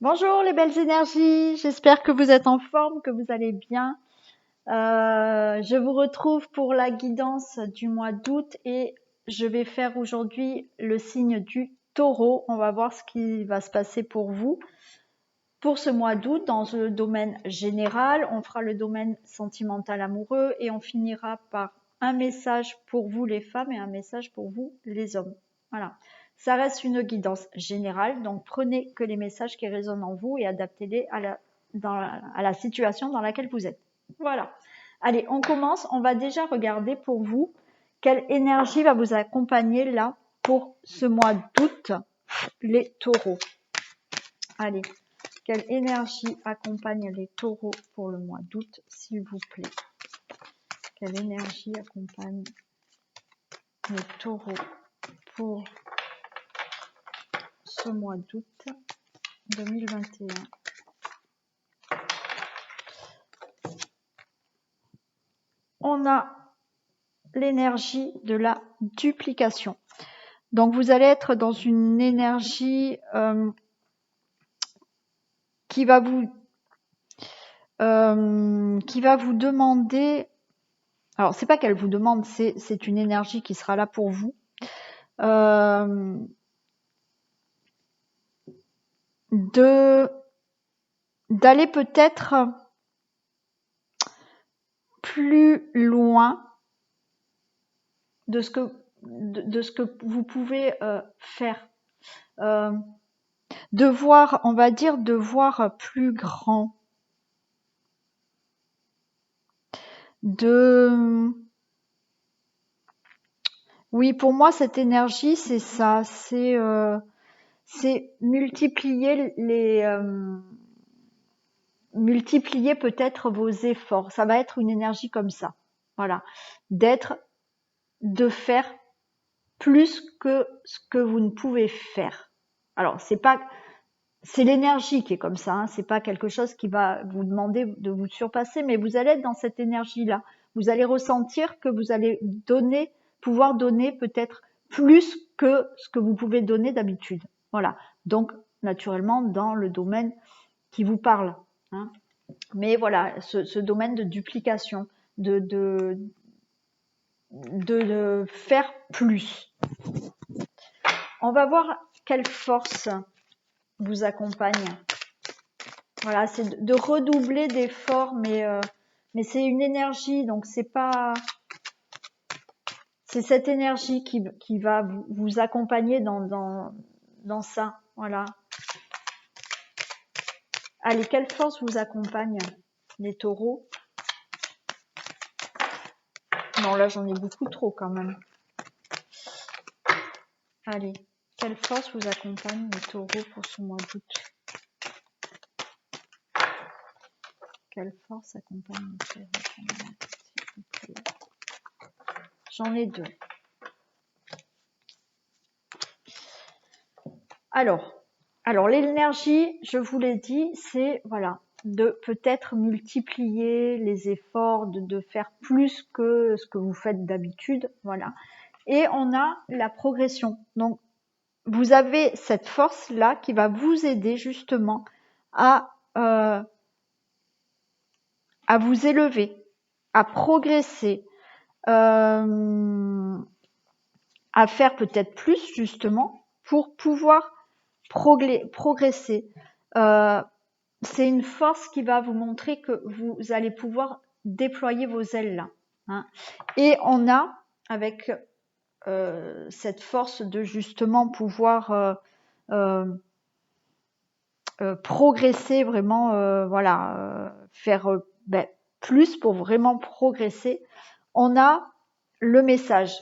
Bonjour les belles énergies, j'espère que vous êtes en forme, que vous allez bien. Je vous retrouve pour la guidance du mois d'août et je vais faire aujourd'hui le signe du taureau. On va voir ce qui va se passer pour vous. Pour ce mois d'août, dans le domaine général, on fera le domaine sentimental amoureux et on finira par un message pour vous les femmes et un message pour vous les hommes. Voilà. Ça reste une guidance générale, donc prenez que les messages qui résonnent en vous et adaptez-les à la situation dans laquelle vous êtes. Voilà. Allez, on commence. On va déjà regarder pour vous quelle énergie va vous accompagner là pour ce mois d'août, les taureaux. Allez, quelle énergie accompagne les taureaux pour le mois d'août, s'il vous plaît? Quelle énergie accompagne les taureaux pour ce mois d'août 2021? On a l'énergie de la duplication. Donc vous allez être dans une énergie qui va vous demander. Alors c'est pas qu'elle vous demande, c'est une énergie qui sera là pour vous. D'aller peut-être plus loin de ce que vous pouvez faire, de voir, on va dire, de voir plus grand, oui, pour moi cette énergie c'est ça, c'est multiplier multiplier peut-être vos efforts. Ça va être une énergie comme ça, voilà, de faire plus que ce que vous ne pouvez faire. Alors c'est l'énergie qui est comme ça, hein. C'est pas quelque chose qui va vous demander de vous surpasser, mais vous allez être dans cette énergie-là. Vous allez ressentir que vous allez pouvoir donner peut-être plus que ce que vous pouvez donner d'habitude. Voilà. Donc naturellement dans le domaine qui vous parle, hein. Mais voilà, ce domaine de duplication, de faire plus. On va voir quelle force vous accompagne. Voilà, c'est de redoubler d'efforts, mais c'est une énergie, donc c'est cette énergie qui va vous accompagner dans ça. Voilà. Allez, quelle force vous accompagne, les taureaux? Non, là j'en ai beaucoup trop quand même. Allez, quelle force vous accompagne, les taureaux, pour ce mois d'août? Quelle force accompagne les taureaux? J'en ai deux. Alors l'énergie, je vous l'ai dit, c'est voilà, de peut-être multiplier les efforts, de faire plus que ce que vous faites d'habitude, voilà. Et on a la progression. Donc vous avez cette force-là qui va vous aider justement à vous élever, à progresser, à faire peut-être plus justement pour pouvoir progresser. C'est une force qui va vous montrer que vous allez pouvoir déployer vos ailes là, hein. Et on a avec cette force de justement pouvoir progresser vraiment, voilà, faire plus pour vraiment progresser. On a le message.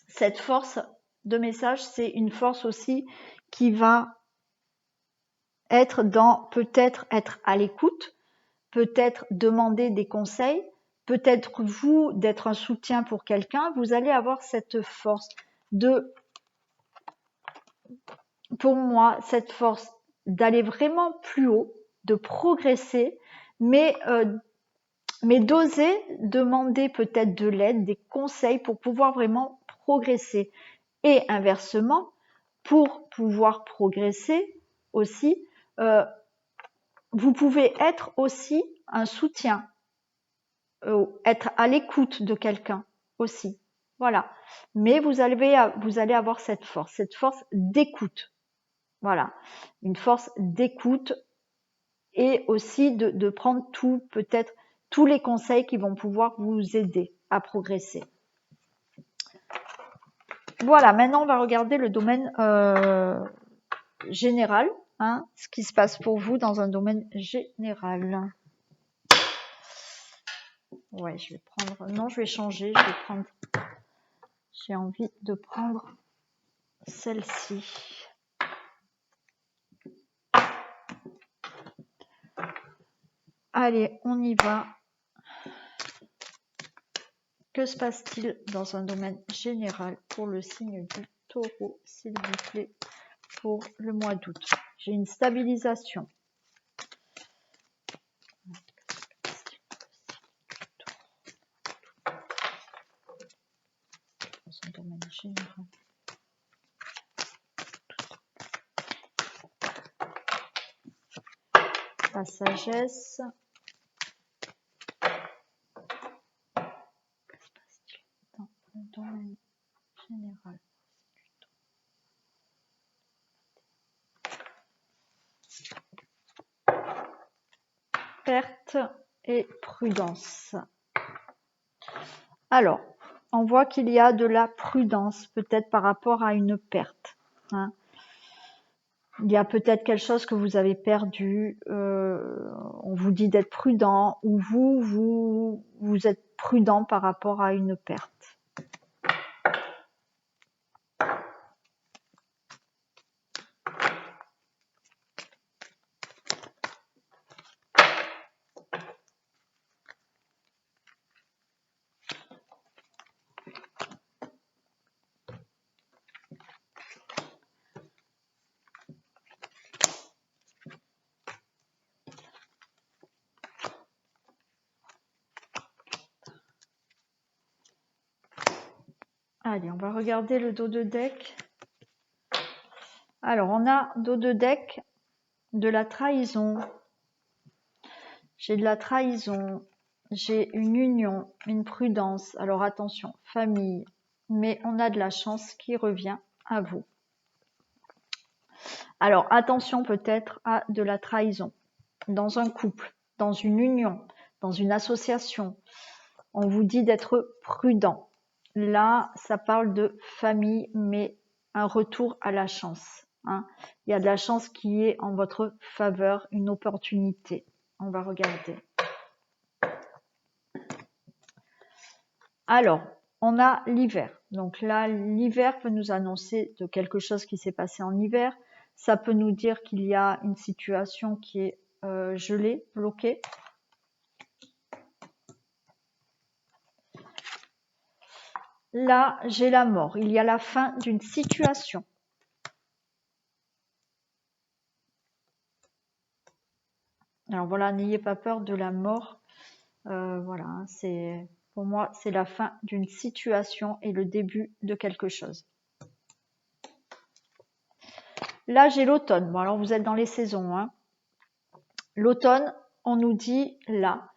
Cette force de message, c'est une force aussi qui va être peut-être être à l'écoute, peut-être demander des conseils, peut-être vous d'être un soutien pour quelqu'un. Vous allez avoir cette force pour moi, cette force d'aller vraiment plus haut, de progresser, mais d'oser demander peut-être de l'aide, des conseils pour pouvoir vraiment progresser. Et inversement, pour pouvoir progresser aussi, vous pouvez être aussi un soutien, être à l'écoute de quelqu'un aussi. Voilà. Mais vous allez avoir cette force d'écoute. Voilà. Une force d'écoute et aussi de prendre peut-être tous les conseils qui vont pouvoir vous aider à progresser. Voilà, maintenant on va regarder le domaine général, hein, ce qui se passe pour vous dans un domaine général. Ouais, je vais prendre. Non, je vais changer. Je vais prendre. J'ai envie de prendre celle-ci. Allez, on y va. Que se passe-t-il dans un domaine général pour le signe du Taureau, s'il vous plaît, pour le mois d'août? J'ai une stabilisation. Dans un domaine général. La sagesse. Que se passe-t-il dans le domaine général? Perte et prudence. Alors, on voit qu'il y a de la prudence, peut-être par rapport à une perte. Hein. Il y a peut-être quelque chose que vous avez perdu. On vous dit d'être prudent, ou vous êtes prudent par rapport à une perte. Allez, on va regarder le dos de deck. Alors, on a dos de deck de la trahison. J'ai de la trahison. J'ai une union, une prudence. Alors, attention, famille. Mais on a de la chance qui revient à vous. Alors, attention peut-être à de la trahison. Dans un couple, dans une union, dans une association. On vous dit d'être prudent. Là, ça parle de famille, mais un retour à la chance. Hein. Il y a de la chance qui est en votre faveur, une opportunité. On va regarder. Alors, on a l'hiver. Donc là, l'hiver peut nous annoncer de quelque chose qui s'est passé en hiver. Ça peut nous dire qu'il y a une situation qui est gelée, bloquée. Là, j'ai la mort. Il y a la fin d'une situation. Alors voilà, n'ayez pas peur de la mort. Voilà, c'est pour moi, c'est la fin d'une situation et le début de quelque chose. Là, j'ai l'automne. Bon, alors vous êtes dans les saisons. Hein. L'automne, on nous dit là,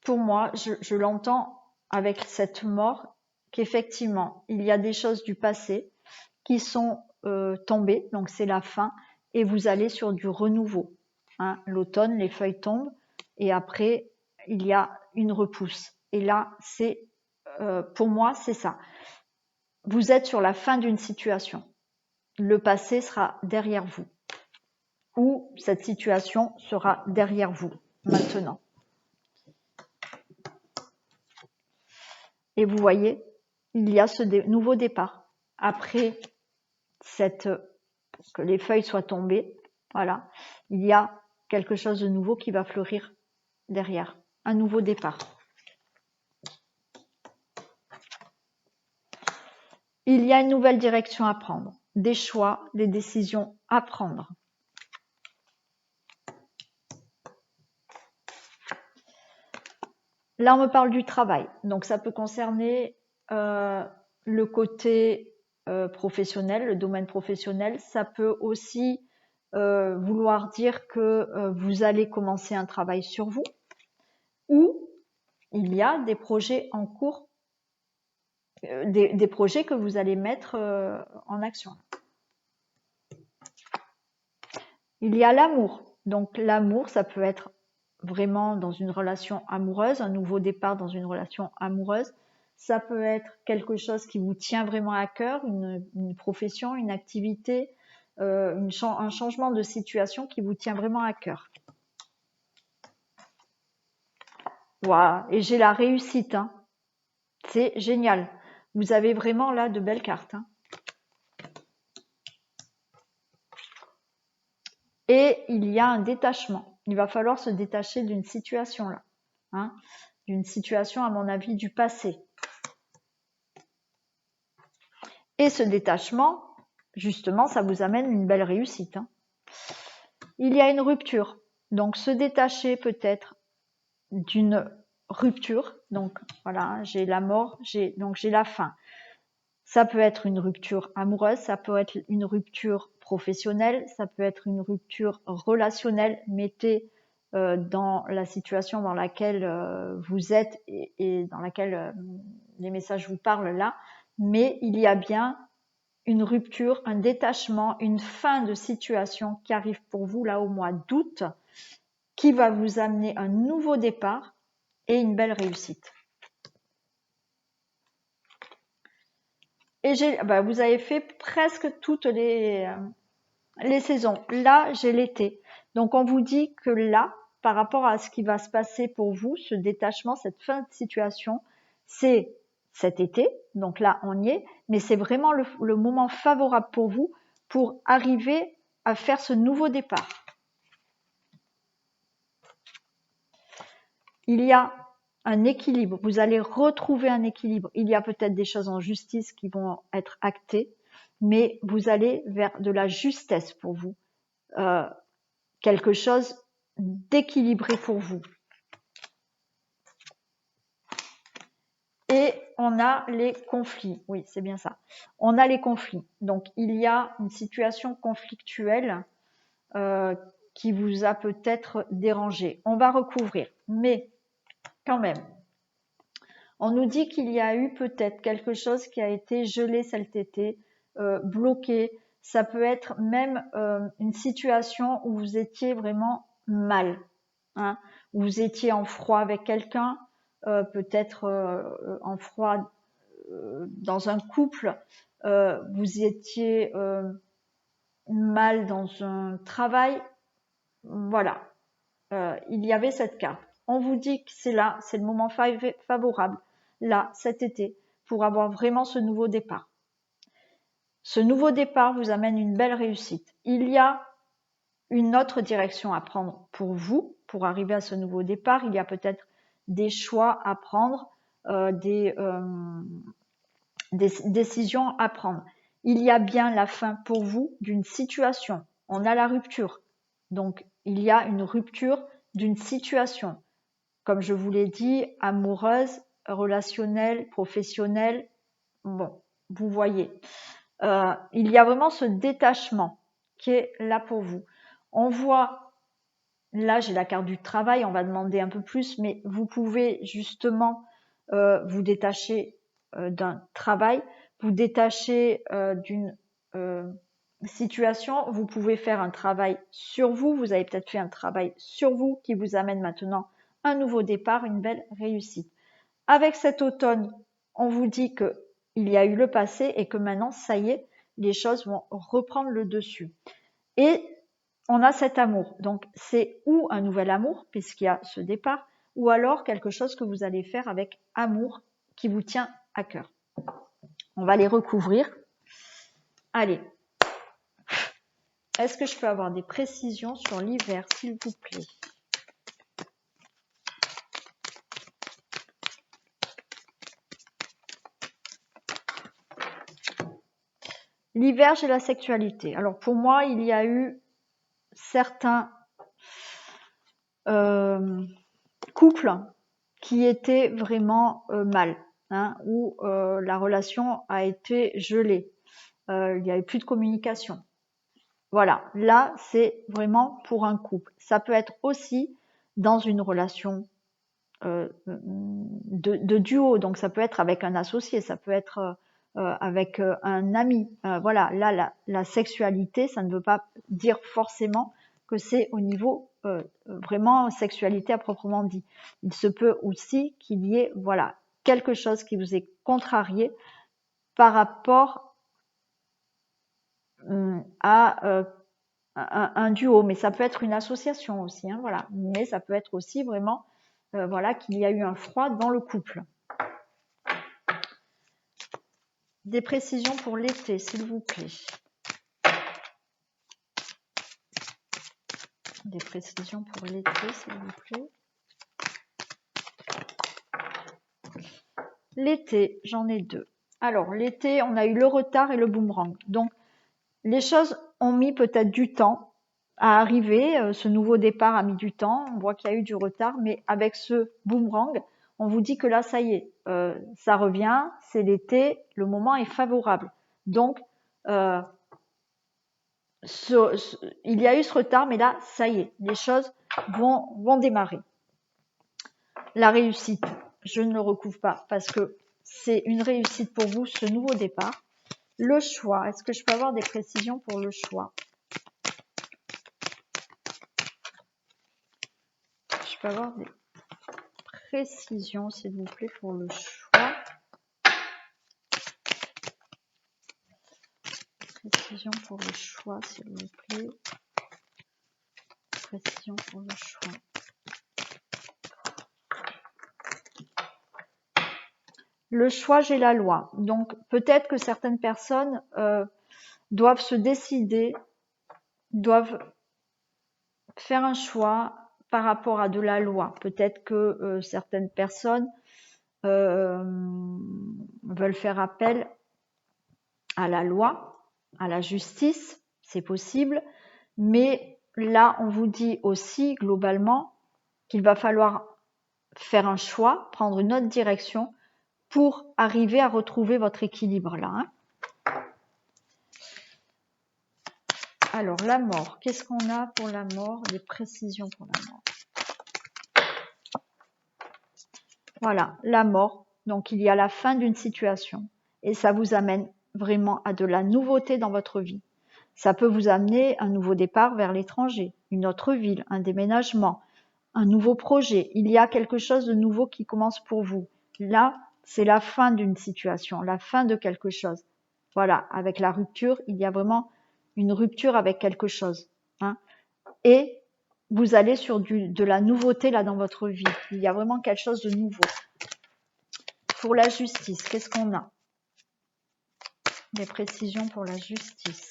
pour moi, je l'entends avec cette mort, qu'effectivement, il y a des choses du passé qui sont tombées, donc c'est la fin, et vous allez sur du renouveau. Hein. L'automne, les feuilles tombent, et après, il y a une repousse. Et là, c'est pour moi, c'est ça. Vous êtes sur la fin d'une situation. Le passé sera derrière vous. Ou cette situation sera derrière vous maintenant. Et vous voyez, il y a ce nouveau départ. Après que les feuilles soient tombées, voilà, il y a quelque chose de nouveau qui va fleurir derrière. Un nouveau départ. Il y a une nouvelle direction à prendre. Des choix, des décisions à prendre. Là, on me parle du travail. Donc, ça peut concerner le côté professionnel, le domaine professionnel. Ça peut aussi vouloir dire que vous allez commencer un travail sur vous, ou il y a des projets en cours, des projets que vous allez mettre en action. Il y a l'amour. Donc l'amour, ça peut être vraiment dans une relation amoureuse, un nouveau départ dans une relation amoureuse. Ça peut être quelque chose qui vous tient vraiment à cœur, une profession, une activité, un changement de situation qui vous tient vraiment à cœur. Voilà. Et j'ai la réussite. Hein. C'est génial. Vous avez vraiment là de belles cartes. Hein. Et il y a un détachement. Il va falloir se détacher d'une situation là. Hein, d'une situation, à mon avis, du passé. Et ce détachement, justement, ça vous amène une belle réussite. Hein. Il y a une rupture. Donc, se détacher peut-être d'une rupture. Donc, voilà, j'ai la mort, j'ai la fin. Ça peut être une rupture amoureuse, ça peut être une rupture professionnelle, ça peut être une rupture relationnelle. Mettez dans la situation dans laquelle vous êtes et dans laquelle les messages vous parlent là. Mais il y a bien une rupture, un détachement, une fin de situation qui arrive pour vous là au mois d'août, qui va vous amener un nouveau départ et une belle réussite. Et vous avez fait presque toutes les saisons. Là, j'ai l'été. Donc, on vous dit que là, par rapport à ce qui va se passer pour vous, ce détachement, cette fin de situation, c'est cet été. Donc là, on y est. Mais c'est vraiment le moment favorable pour vous pour arriver à faire ce nouveau départ. Il y a un équilibre. Vous allez retrouver un équilibre. Il y a peut-être des choses en justice qui vont être actées, mais vous allez vers de la justesse pour vous. Quelque chose d'équilibré pour vous. Et on a les conflits. Oui, c'est bien ça. On a les conflits. Donc, il y a une situation conflictuelle qui vous a peut-être dérangé. On va recouvrir. Mais, quand même, on nous dit qu'il y a eu peut-être quelque chose qui a été gelé cet été, bloqué. Ça peut être même une situation où vous étiez vraiment mal. Hein, où vous étiez en froid avec quelqu'un, peut-être en froid dans un couple, vous étiez mal dans un travail, voilà, il y avait cette carte. On vous dit que c'est là, c'est le moment favorable, là, cet été, pour avoir vraiment ce nouveau départ. Ce nouveau départ vous amène une belle réussite. Il y a une autre direction à prendre pour vous, pour arriver à ce nouveau départ. Il y a peut-être des choix à prendre, des décisions à prendre. Il y a bien la fin pour vous d'une situation. On a la rupture. Donc, il y a une rupture d'une situation. Comme je vous l'ai dit, amoureuse, relationnelle, professionnelle. Bon, vous voyez. Il y a vraiment ce détachement qui est là pour vous. On voit, là j'ai la carte du travail, on va demander un peu plus, mais vous pouvez justement vous détacher d'un travail, vous détacher d'une situation, vous pouvez faire un travail sur vous, vous avez peut-être fait un travail sur vous qui vous amène maintenant un nouveau départ, une belle réussite. Avec cet automne, on vous dit que il y a eu le passé et que maintenant, ça y est, les choses vont reprendre le dessus. Et on a cet amour. Donc, c'est ou un nouvel amour, puisqu'il y a ce départ, ou alors quelque chose que vous allez faire avec amour qui vous tient à cœur. On va les recouvrir. Allez. Est-ce que je peux avoir des précisions sur l'hiver, s'il vous plaît ? L'hiver, j'ai la sexualité. Alors, pour moi, il y a eu certains couples qui étaient vraiment mal, hein, où la relation a été gelée. Il n'y avait plus de communication. Voilà, là, c'est vraiment pour un couple. Ça peut être aussi dans une relation de duo, donc ça peut être avec un associé, ça peut être avec un ami. Voilà, là, la sexualité, ça ne veut pas dire forcément que c'est au niveau vraiment sexualité à proprement dit. Il se peut aussi qu'il y ait, voilà, quelque chose qui vous est contrarié par rapport à un duo, mais ça peut être une association aussi, hein, voilà. Mais ça peut être aussi vraiment, voilà, qu'il y a eu un froid dans le couple. Des précisions pour l'été, s'il vous plaît. Des précisions pour l'été, s'il vous plaît. L'été, j'en ai deux. Alors, l'été, on a eu le retard et le boomerang. Donc, les choses ont mis peut-être du temps à arriver. Ce nouveau départ a mis du temps. On voit qu'il y a eu du retard, mais avec ce boomerang, on vous dit que là, ça y est, ça revient, c'est l'été, le moment est favorable. Donc, il y a eu ce retard, mais là, ça y est, les choses vont démarrer. La réussite, je ne le recouvre pas parce que c'est une réussite pour vous, ce nouveau départ. Le choix, est-ce que je peux avoir des précisions pour le choix? Je peux avoir des précisions, s'il vous plaît, pour le choix. Précision pour le choix, s'il vous plaît. Précision pour le choix. Le choix, j'ai la loi. Donc, peut-être que certaines personnes doivent se décider, doivent faire un choix par rapport à de la loi. Peut-être que certaines personnes veulent faire appel à la loi, à la justice, c'est possible. Mais là, on vous dit aussi globalement qu'il va falloir faire un choix, prendre une autre direction pour arriver à retrouver votre équilibre là. Hein. Alors, la mort, qu'est-ce qu'on a pour la mort? Des précisions pour la mort. Voilà, la mort. Donc, il y a la fin d'une situation et ça vous amène vraiment à de la nouveauté dans votre vie. Ça peut vous amener un nouveau départ vers l'étranger, une autre ville, un déménagement, un nouveau projet. Il y a quelque chose de nouveau qui commence pour vous. Là, c'est la fin d'une situation, la fin de quelque chose. Voilà, avec la rupture, il y a vraiment une rupture avec quelque chose. Hein. Et vous allez sur de la nouveauté là dans votre vie. Il y a vraiment quelque chose de nouveau. Pour la justice, qu'est-ce qu'on a? Des précisions pour la justice.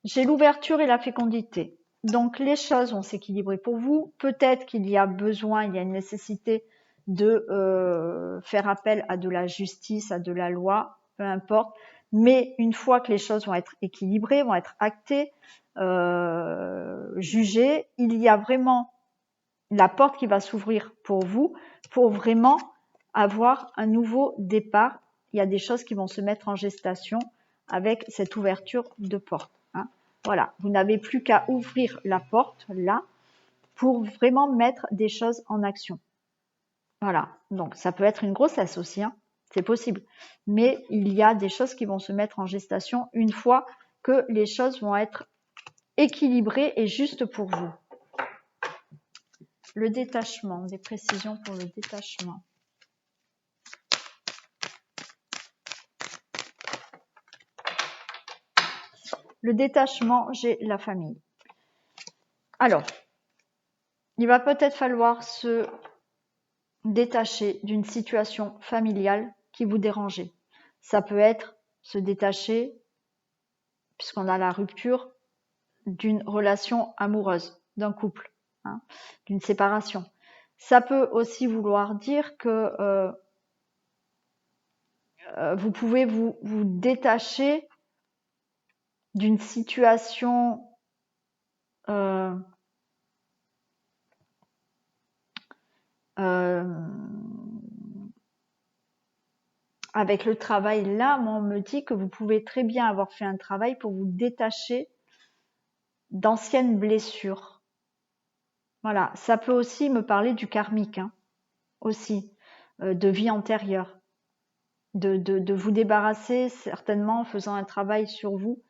J'ai l'ouverture et la fécondité. Donc les choses vont s'équilibrer pour vous. Peut-être qu'il y a besoin, il y a une nécessité de faire appel à de la justice, à de la loi, peu importe. Mais une fois que les choses vont être équilibrées, vont être actées, jugées, il y a vraiment la porte qui va s'ouvrir pour vous, pour vraiment avoir un nouveau départ. Il y a des choses qui vont se mettre en gestation avec cette ouverture de porte. Hein. Voilà, vous n'avez plus qu'à ouvrir la porte là pour vraiment mettre des choses en action. Voilà, donc ça peut être une grossesse aussi, hein. C'est possible. Mais il y a des choses qui vont se mettre en gestation une fois que les choses vont être équilibrées et justes pour vous. Le détachement, des précisions pour le détachement. Le détachement, j'ai la famille. Alors, il va peut-être falloir se détacher d'une situation familiale qui vous dérangeait. Ça peut être se détacher, puisqu'on a la rupture, d'une relation amoureuse, d'un couple, hein, d'une séparation. Ça peut aussi vouloir dire que vous pouvez vous détacher d'une situation avec le travail là, moi on me dit que vous pouvez très bien avoir fait un travail pour vous détacher d'anciennes blessures. Voilà, ça peut aussi me parler du karmique, hein, aussi, de vie antérieure, de vous débarrasser certainement en faisant un travail sur vous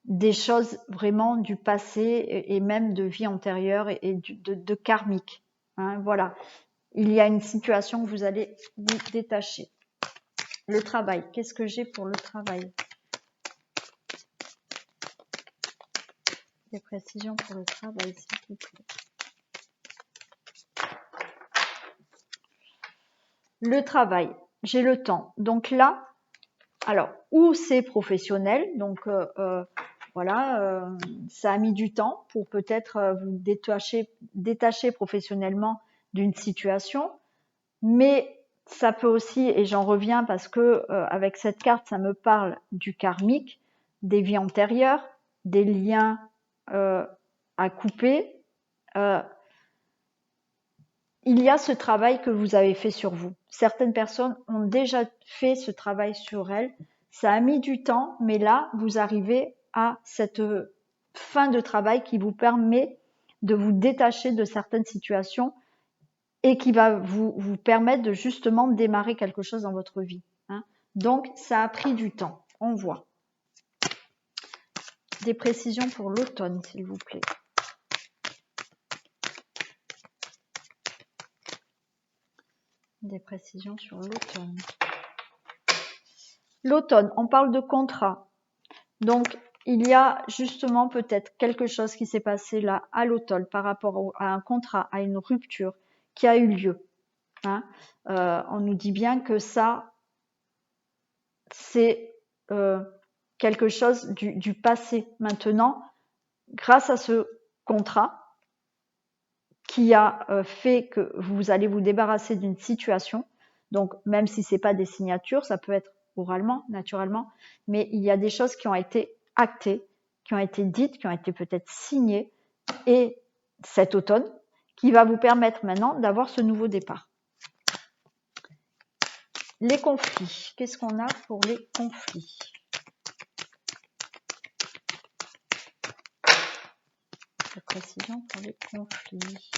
des choses vraiment du passé et même de vie antérieure et de karmique. Hein, voilà, il y a une situation où vous allez vous détacher. Le travail, qu'est-ce que j'ai pour le travail? Des précisions pour le travail, s'il vous plaît. Le travail, j'ai le temps. Donc là, alors, ou c'est professionnel, donc voilà, ça a mis du temps pour peut-être vous détacher professionnellement d'une situation, mais ça peut aussi, et j'en reviens parce que avec cette carte, ça me parle du karmique, des vies antérieures, des liens à couper. Il y a ce travail que vous avez fait sur vous. Certaines personnes ont déjà fait ce travail sur elles. Ça a mis du temps, mais là, vous arrivez à cette fin de travail qui vous permet de vous détacher de certaines situations et qui va vous permettre de justement démarrer quelque chose dans votre vie. Hein. Donc, ça a pris du temps. On voit. Des précisions pour l'automne, s'il vous plaît. Des précisions sur l'automne. L'automne, on parle de contrat. Donc, il y a justement peut-être quelque chose qui s'est passé là à l'automne par rapport à un contrat, à une rupture qui a eu lieu. Hein. On nous dit bien que ça, c'est quelque chose du passé. Maintenant, grâce à ce contrat qui a fait que vous allez vous débarrasser d'une situation, donc même si c'est pas des signatures, ça peut être oralement, naturellement, mais il y a des choses qui ont été actées, qui ont été dites, qui ont été peut-être signées, et cet automne, qui va vous permettre maintenant d'avoir ce nouveau départ. Les conflits, qu'est-ce qu'on a pour les conflits? La précision pour les conflits.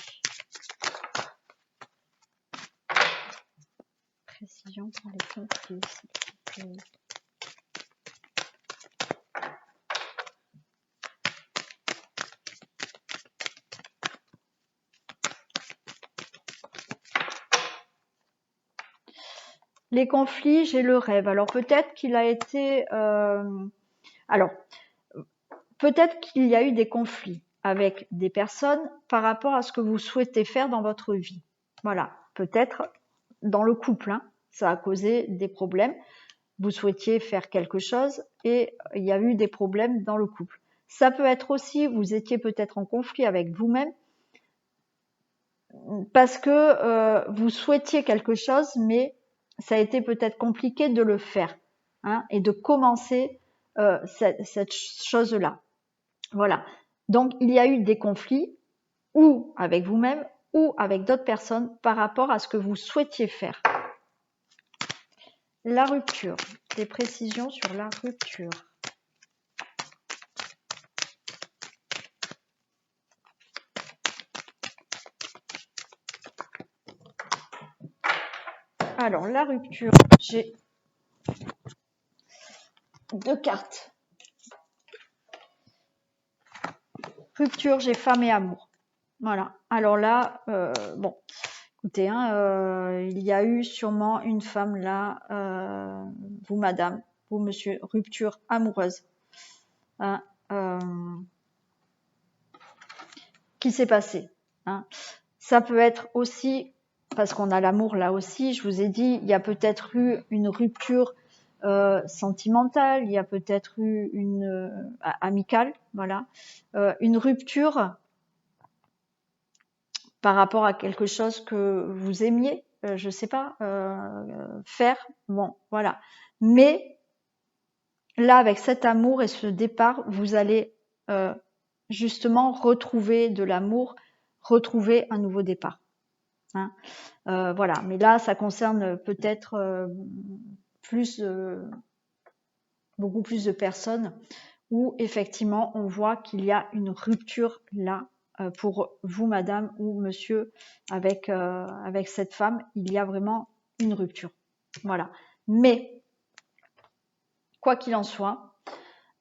Précision pour les conflits, s'il vous plaît. Les conflits, j'ai le rêve. Alors peut-être qu'il a été... alors, peut-être qu'il y a eu des conflits avec des personnes par rapport à ce que vous souhaitez faire dans votre vie. Voilà, peut-être dans le couple, hein, ça a causé des problèmes. Vous souhaitiez faire quelque chose et il y a eu des problèmes dans le couple. Ça peut être aussi, vous étiez peut-être en conflit avec vous-même parce que vous souhaitiez quelque chose, mais ça a été peut-être compliqué de le faire, hein, et de commencer cette chose-là. Voilà. Donc, il y a eu des conflits, ou avec vous-même, ou avec d'autres personnes par rapport à ce que vous souhaitiez faire. La rupture. Des précisions sur la rupture. Alors, la rupture, j'ai deux cartes. Rupture, j'ai femme et amour. Voilà. Alors là, bon, écoutez, hein, il y a eu sûrement une femme là, vous madame, vous monsieur, rupture amoureuse. Hein, qui s'est passé. Hein. Ça peut être aussi, parce qu'on a l'amour là aussi, je vous ai dit, il y a peut-être eu une rupture sentimentale, il y a peut-être eu une amicale, voilà, une rupture par rapport à quelque chose que vous aimiez, je sais pas, faire, bon, voilà. Mais là, avec cet amour et ce départ, vous allez justement retrouver de l'amour, retrouver un nouveau départ. Hein. Voilà, mais là, ça concerne peut-être beaucoup plus de personnes où effectivement on voit qu'il y a une rupture là pour vous madame ou monsieur avec cette femme, il y a vraiment une rupture. Voilà. Mais quoi qu'il en soit,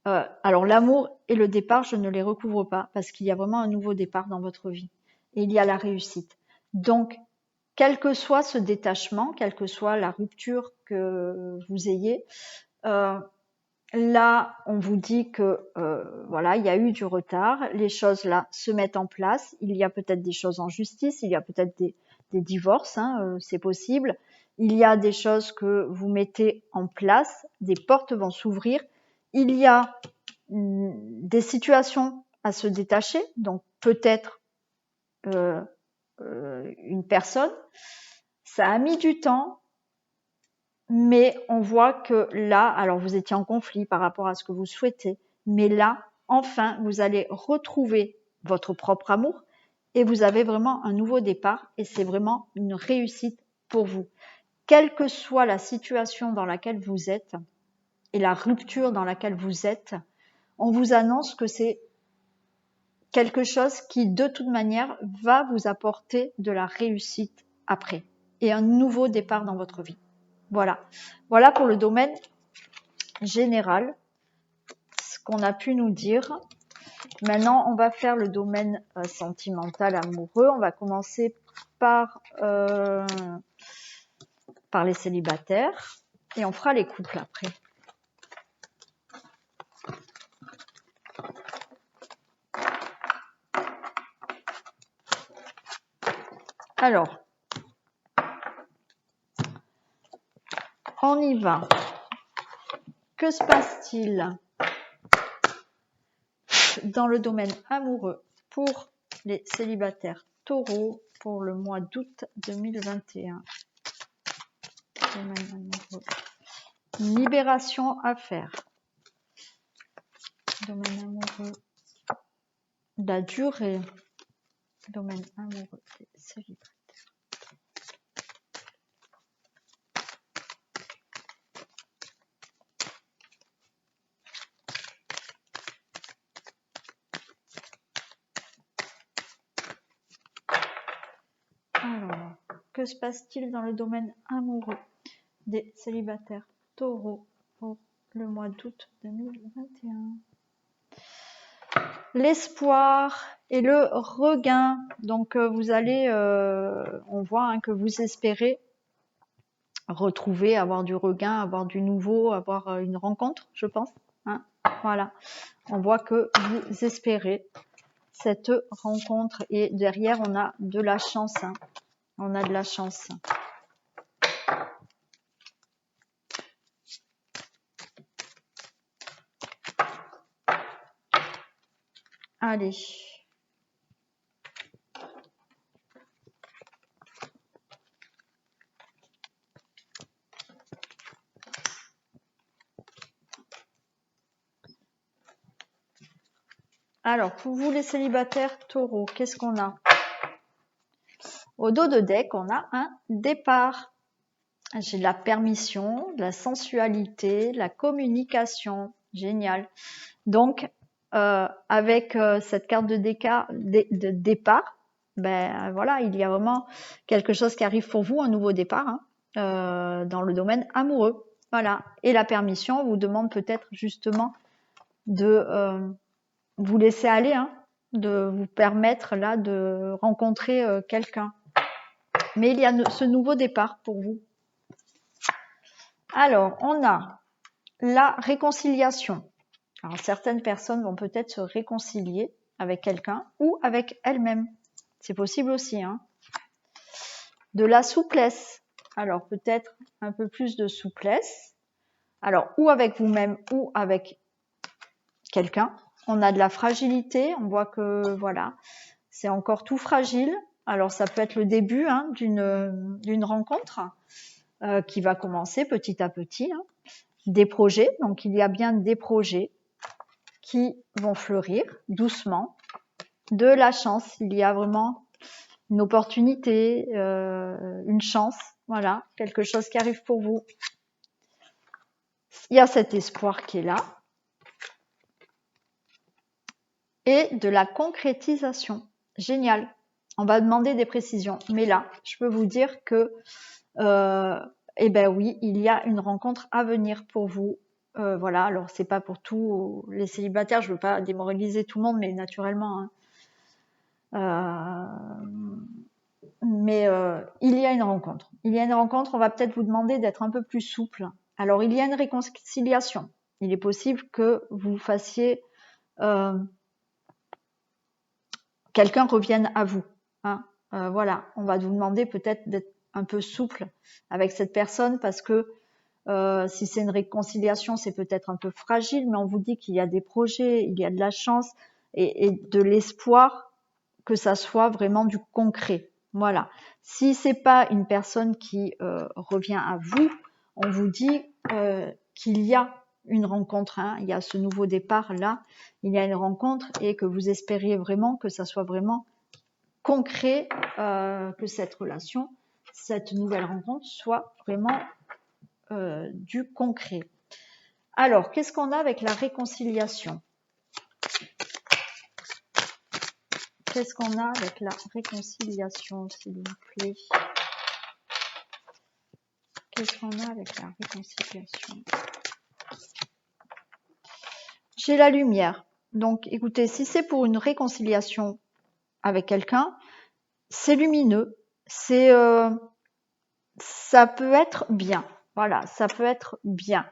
alors l'amour et le départ, je ne les recouvre pas parce qu'il y a vraiment un nouveau départ dans votre vie et il y a la réussite. Donc, quel que soit ce détachement, quelle que soit la rupture que vous ayez, là, on vous dit que voilà, il y a eu du retard, les choses là se mettent en place, il y a peut-être des choses en justice, il y a peut-être des divorces, hein, c'est possible, il y a des choses que vous mettez en place, des portes vont s'ouvrir, il y a des situations à se détacher, donc peut-être une personne, ça a mis du temps, mais on voit que là, alors vous étiez en conflit par rapport à ce que vous souhaitez, mais là, enfin, vous allez retrouver votre propre amour et vous avez vraiment un nouveau départ et c'est vraiment une réussite pour vous. Quelle que soit la situation dans laquelle vous êtes et la rupture dans laquelle vous êtes, on vous annonce que c'est quelque chose qui, de toute manière, va vous apporter de la réussite après et un nouveau départ dans votre vie. Voilà. Voilà pour le domaine général, ce qu'on a pu nous dire. Maintenant, on va faire le domaine sentimental, amoureux. On va commencer par les célibataires et on fera les couples après. Alors, on y va. Que se passe-t-il dans le domaine amoureux pour les célibataires taureaux pour le mois d'août 2021? Domaine amoureux. Une libération à faire. Domaine amoureux. La durée. Domaine amoureux des célibataires. Alors, que se passe-t-il dans le domaine amoureux des célibataires taureaux pour le mois d'août 2021? L'espoir et le regain. Donc, vous allez, on voit que vous espérez retrouver, avoir du regain, avoir du nouveau, avoir une rencontre, je pense. Hein, voilà. On voit que vous espérez cette rencontre et derrière, on a de la chance. Hein. On a de la chance. Allez. Alors, pour vous les célibataires taureaux, qu'est-ce qu'on a? Au dos de deck, on a un départ. J'ai de la permission, de la sensualité, de la communication. Génial. Donc, avec cette carte de départ, ben voilà, il y a vraiment quelque chose qui arrive pour vous, un nouveau départ hein, dans le domaine amoureux. Voilà. Et la permission vous demande peut-être justement de vous laisser aller, hein, de vous permettre là de rencontrer quelqu'un. Mais il y a ce nouveau départ pour vous. Alors, on a la réconciliation. Alors, certaines personnes vont peut-être se réconcilier avec quelqu'un ou avec elles-mêmes. C'est possible aussi. Hein. De la souplesse. Alors, peut-être un peu plus de souplesse. Alors, ou avec vous-même ou avec quelqu'un. On a de la fragilité. On voit que, voilà, c'est encore tout fragile. Alors, ça peut être le début hein, d'une rencontre qui va commencer petit à petit. Hein. Des projets. Donc, il y a bien des projets qui vont fleurir doucement. De la chance, il y a vraiment une opportunité, une chance, voilà, quelque chose qui arrive pour vous. il y a cet espoir qui est là. Et de la concrétisation. Génial. On va demander des précisions. Mais là, je peux vous dire que, eh ben oui, il y a une rencontre à venir pour vous. Voilà, alors c'est pas pour tous les célibataires, je veux pas démoraliser tout le monde, mais naturellement. Mais il y a une rencontre. Il y a une rencontre, on va peut-être vous demander d'être un peu plus souple. Alors, il y a une réconciliation. Il est possible que vous fassiez... quelqu'un revienne à vous. Hein. Voilà, on va vous demander peut-être d'être un peu souple avec cette personne parce que si c'est une réconciliation, c'est peut-être un peu fragile, mais on vous dit qu'il y a des projets, il y a de la chance et de l'espoir que ça soit vraiment du concret. Voilà. Si c'est pas une personne qui revient à vous, on vous dit qu'il y a une rencontre, hein, il y a ce nouveau départ là, il y a une rencontre et que vous espériez vraiment que ça soit vraiment concret, que cette relation, cette nouvelle rencontre soit vraiment du concret. Alors, qu'est-ce qu'on a avec la réconciliation? Qu'est-ce qu'on a avec la réconciliation, s'il vous plaît? Qu'est-ce qu'on a avec la réconciliation? J'ai la lumière. Donc, écoutez, si c'est pour une réconciliation avec quelqu'un, c'est lumineux, c'est, ça peut être bien. Voilà, ça peut être bien.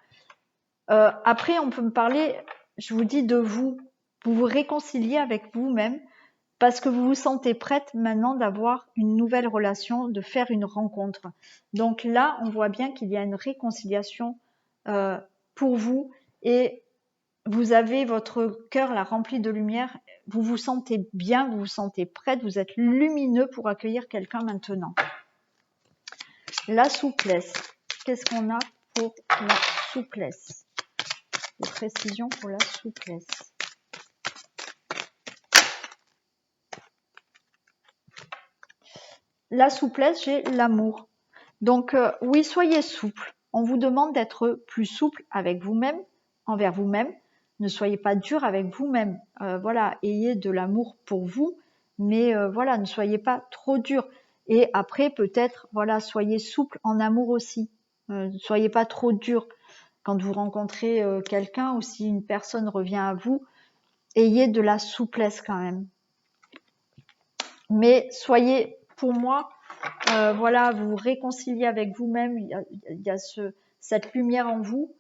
Après, on peut me parler, je vous dis, de vous. Vous vous réconciliez avec vous-même parce que vous vous sentez prête maintenant d'avoir une nouvelle relation, de faire une rencontre. Donc là, on voit bien qu'il y a une réconciliation pour vous et vous avez votre cœur là rempli de lumière, vous vous sentez bien, vous vous sentez prête, vous êtes lumineux pour accueillir quelqu'un maintenant. La souplesse. Qu'est-ce qu'on a pour la souplesse? Des précisions pour la souplesse. La souplesse, j'ai l'amour. Donc oui, soyez souple. On vous demande d'être plus souple avec vous-même, envers vous-même. Ne soyez pas dur avec vous-même. Voilà, ayez de l'amour pour vous, mais voilà, ne soyez pas trop dur. Et après, peut-être, voilà, soyez souple en amour aussi. Ne soyez pas trop dur. Quand vous rencontrez quelqu'un ou si une personne revient à vous, ayez de la souplesse quand même. Mais soyez, pour moi, voilà, vous vous réconciliez avec vous-même, il y a cette lumière en vous,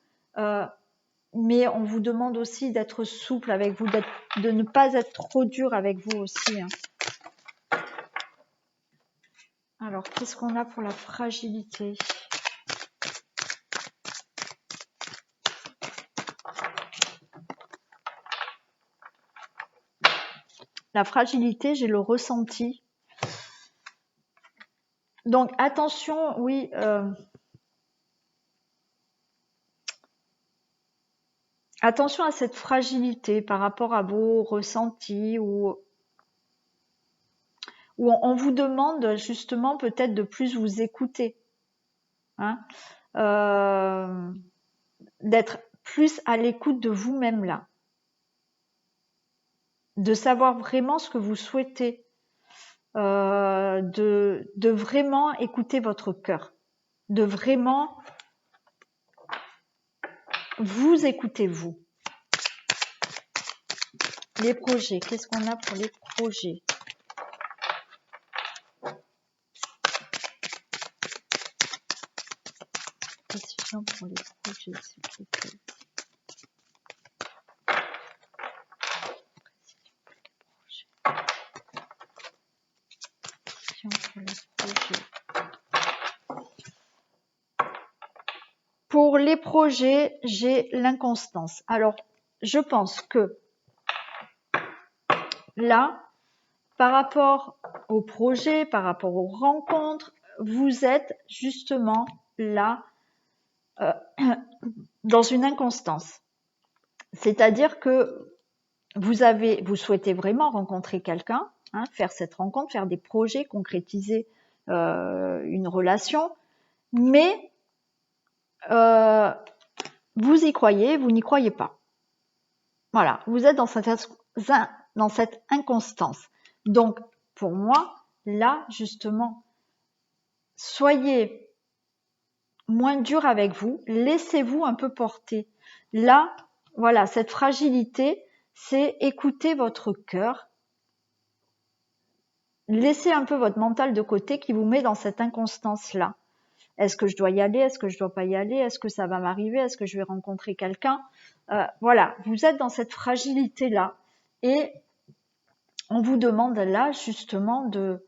mais on vous demande aussi d'être souple avec vous, de ne pas être trop dur avec vous aussi. Hein. Alors, qu'est-ce qu'on a pour la fragilité? La fragilité, j'ai le ressenti. Donc, attention, oui... attention à cette fragilité par rapport à vos ressentis où on vous demande justement peut-être de plus vous écouter, hein, d'être plus à l'écoute de vous-même là, de savoir vraiment ce que vous souhaitez, de vraiment écouter votre cœur, de vraiment vous écouter vous. Les projets, qu'est-ce qu'on a pour les projets? Précision pour les projets, s'il vous plaît. Pour les projets, j'ai l'inconstance. Alors, je pense que là, par rapport aux projets, par rapport aux rencontres, vous êtes justement là dans une inconstance. C'est-à-dire que vous souhaitez vraiment rencontrer quelqu'un, hein, faire cette rencontre, faire des projets, concrétiser une relation, mais vous y croyez, vous n'y croyez pas. Voilà, vous êtes dans cette inconstance. Donc, pour moi, là, justement, soyez moins dur avec vous, laissez-vous un peu porter. Là, voilà, cette fragilité, c'est écouter votre cœur, laissez un peu votre mental de côté qui vous met dans cette inconstance-là. Est-ce que je dois y aller? Est-ce que je dois pas y aller? Est-ce que ça va m'arriver? Est-ce que je vais rencontrer quelqu'un? Voilà, vous êtes dans cette fragilité-là. Et on vous demande là, justement, de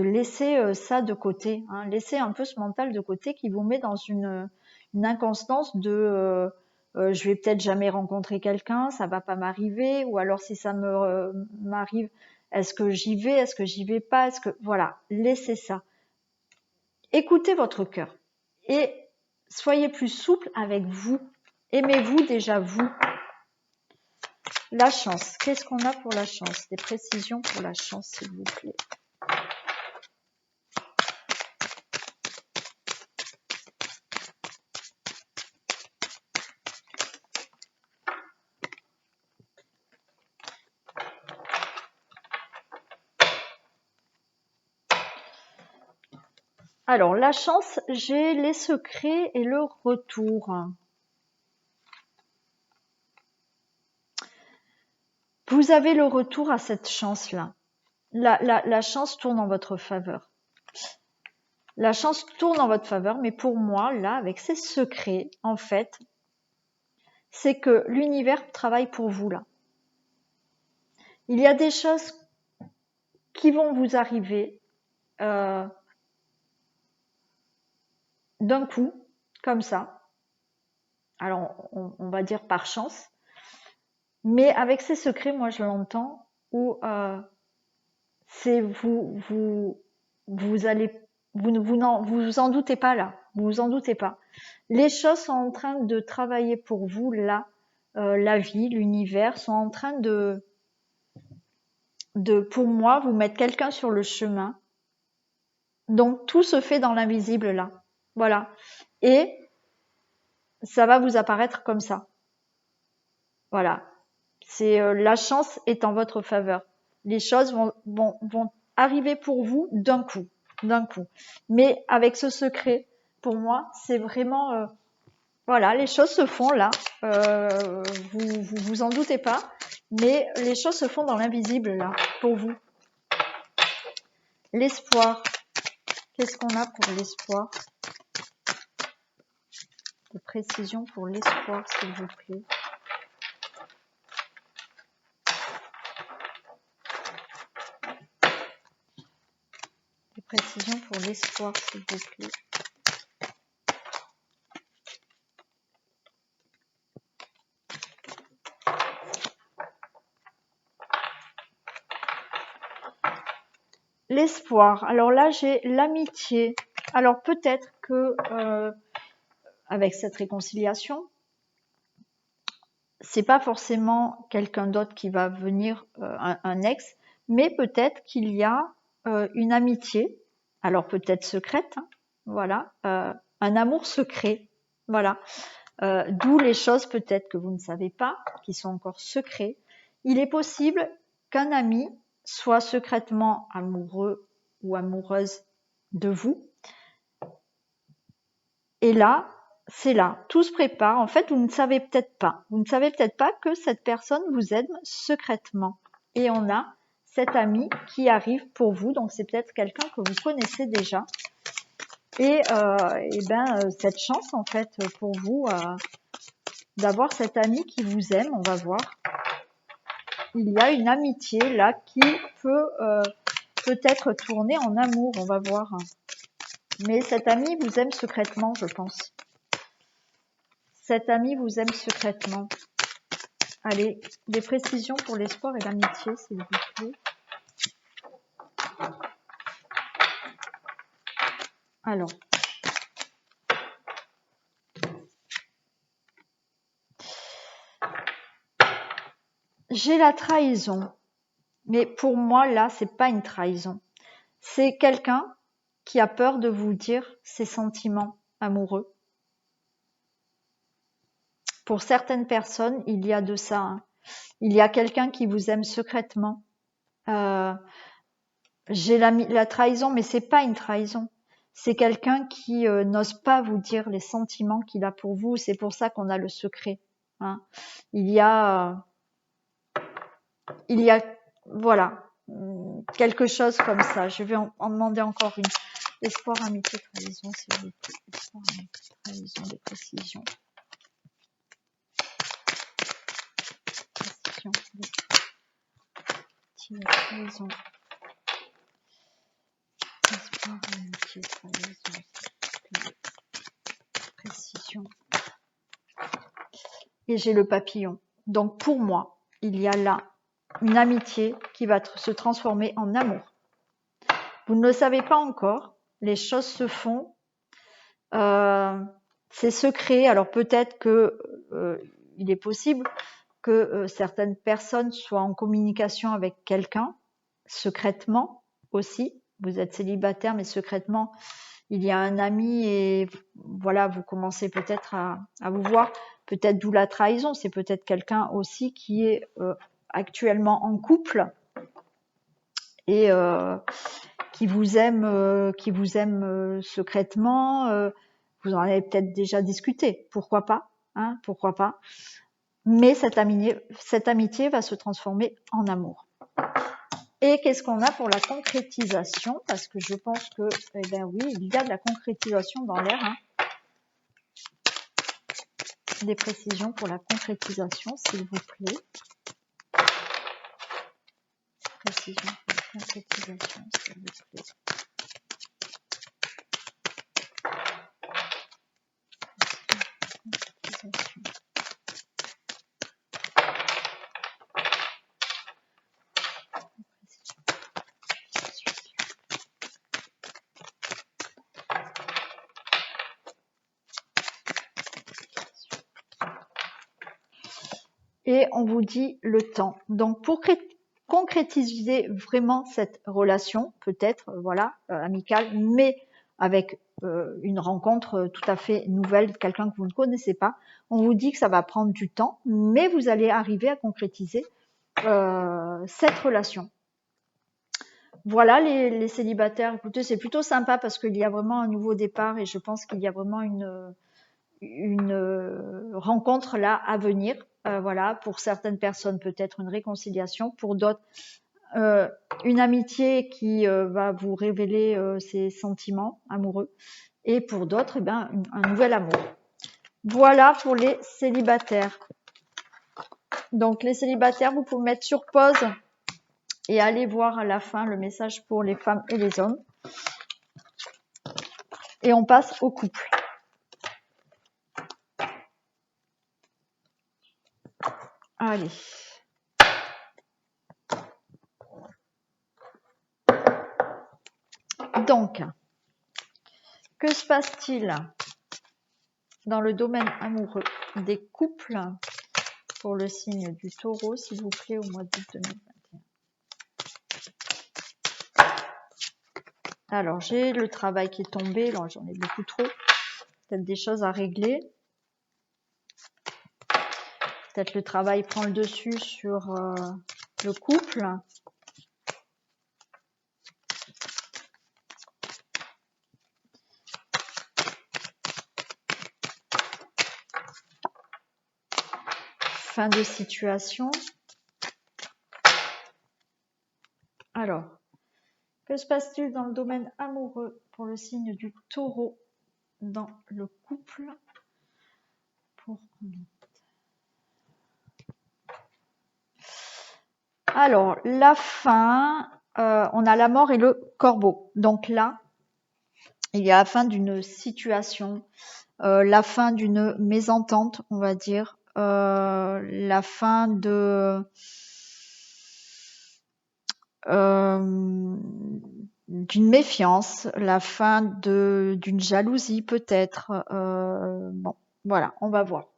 laisser ça de côté. Hein. Laissez un peu ce mental de côté qui vous met dans une inconstance de je vais peut-être jamais rencontrer quelqu'un, ça va pas m'arriver, ou alors si ça m'arrive, est-ce que j'y vais? Est-ce que j'y vais pas? Est-ce que voilà, laissez ça. Écoutez votre cœur et soyez plus souple avec vous. Aimez-vous déjà vous. La chance. Qu'est-ce qu'on a pour la chance? Des précisions pour la chance, s'il vous plaît. Alors, la chance, j'ai les secrets et le retour. Vous avez le retour à cette chance-là. La chance tourne en votre faveur. La chance tourne en votre faveur, mais pour moi, là, avec ces secrets, en fait, c'est que l'univers travaille pour vous, là. Il y a des choses qui vont vous arriver d'un coup, comme ça. Alors, on va dire par chance. Mais avec ces secrets, moi, je l'entends, où c'est vous allez, vous en doutez pas là. Vous vous en doutez pas. Les choses sont en train de travailler pour vous là. La vie, l'univers sont en train de, pour moi, vous mettre quelqu'un sur le chemin. Donc, tout se fait dans l'invisible là. Voilà. Et ça va vous apparaître comme ça. Voilà. C'est la chance est en votre faveur. Les choses vont arriver pour vous d'un coup. Mais avec ce secret, pour moi, c'est vraiment voilà, les choses se font là. Vous en doutez pas, mais les choses se font dans l'invisible là, pour vous. L'espoir. Qu'est-ce qu'on a pour l'espoir? De précision pour l'espoir, s'il vous plaît. Des précisions pour l'espoir, s'il vous plaît. L'espoir. Alors là, j'ai l'amitié. Alors peut-être que avec cette réconciliation, c'est pas forcément quelqu'un d'autre qui va venir, un ex, mais peut-être qu'il y a une amitié. Alors peut-être secrète, hein, voilà, un amour secret, voilà. D'où les choses peut-être que vous ne savez pas, qui sont encore secrets. Il est possible qu'un ami soit secrètement amoureux ou amoureuse de vous. Et là, c'est là, tout se prépare. En fait, vous ne savez peut-être pas. Vous ne savez peut-être pas que cette personne vous aime secrètement. Et on a cet ami qui arrive pour vous. Donc, c'est peut-être quelqu'un que vous connaissez déjà. Et cette chance, en fait, pour vous, d'avoir cet ami qui vous aime, on va voir. Il y a une amitié là qui peut peut-être tourner en amour, on va voir. Mais cet ami vous aime secrètement, je pense. Cet ami vous aime secrètement. Allez, des précisions pour l'espoir et l'amitié, s'il vous plaît. Alors. J'ai la trahison. Mais pour moi, là, c'est pas une trahison. C'est quelqu'un qui a peur de vous dire ses sentiments amoureux. Pour certaines personnes, il y a de ça. Hein. Il y a quelqu'un qui vous aime secrètement. J'ai la trahison, mais c'est pas une trahison. C'est quelqu'un qui n'ose pas vous dire les sentiments qu'il a pour vous. C'est pour ça qu'on a le secret. Hein. Il y a, voilà, quelque chose comme ça. Je vais en demander encore une. Espoir, amitié, trahison, s'il vous plaît. Espoir, amitié, trahison, des précisions. Précision, amitié, trahison. Espoir, amitié, trahison, précision. Et j'ai le papillon. Donc pour moi, il y a là une amitié qui va se transformer en amour. Vous ne le savez pas encore, les choses se font. C'est secret, alors peut-être que il est possible que certaines personnes soient en communication avec quelqu'un, secrètement aussi. Vous êtes célibataire, mais secrètement, il y a un ami et voilà, vous commencez peut-être à vous voir. Peut-être d'où la trahison, c'est peut-être quelqu'un aussi qui est actuellement en couple et qui vous aime secrètement. Vous en avez peut-être déjà discuté, pourquoi pas, hein, pourquoi pas. Mais cette amitié va se transformer en amour. Et qu'est-ce qu'on a pour la concrétisation? Parce que je pense que, eh ben oui, il y a de la concrétisation dans l'air. Hein. Des précisions pour la concrétisation, s'il vous plaît. Précision pour la concrétisation, s'il vous plaît. Concrétisation. Et on vous dit le temps. Donc pour concrétiser vraiment cette relation, peut-être voilà, amicale, mais avec une rencontre tout à fait nouvelle, quelqu'un que vous ne connaissez pas, on vous dit que ça va prendre du temps, mais vous allez arriver à concrétiser cette relation. Voilà les célibataires, écoutez, c'est plutôt sympa parce qu'il y a vraiment un nouveau départ et je pense qu'il y a vraiment une rencontre là à venir. Voilà, pour certaines personnes peut-être une réconciliation, pour d'autres une amitié qui va vous révéler ses sentiments amoureux, et pour d'autres, eh ben, un nouvel amour. Voilà pour les célibataires. Donc les célibataires, vous pouvez mettre sur pause et aller voir à la fin le message pour les femmes et les hommes. Et on passe au couple. Allez. Donc, que se passe-t-il dans le domaine amoureux des couples pour le signe du Taureau, s'il vous plaît, au mois d'août 2021? Alors, j'ai le travail qui est tombé. Là, j'en ai beaucoup trop. Peut-être des choses à régler. Peut-être le travail prend le dessus sur le couple. Fin de situation. Alors, que se passe-t-il dans le domaine amoureux pour le signe du Taureau dans le couple pour... Alors, la fin, on a la mort et le corbeau. Donc là, il y a la fin d'une situation, la fin d'une mésentente, on va dire, la fin de... d'une méfiance, la fin d'une jalousie peut-être. Bon, voilà, on va voir.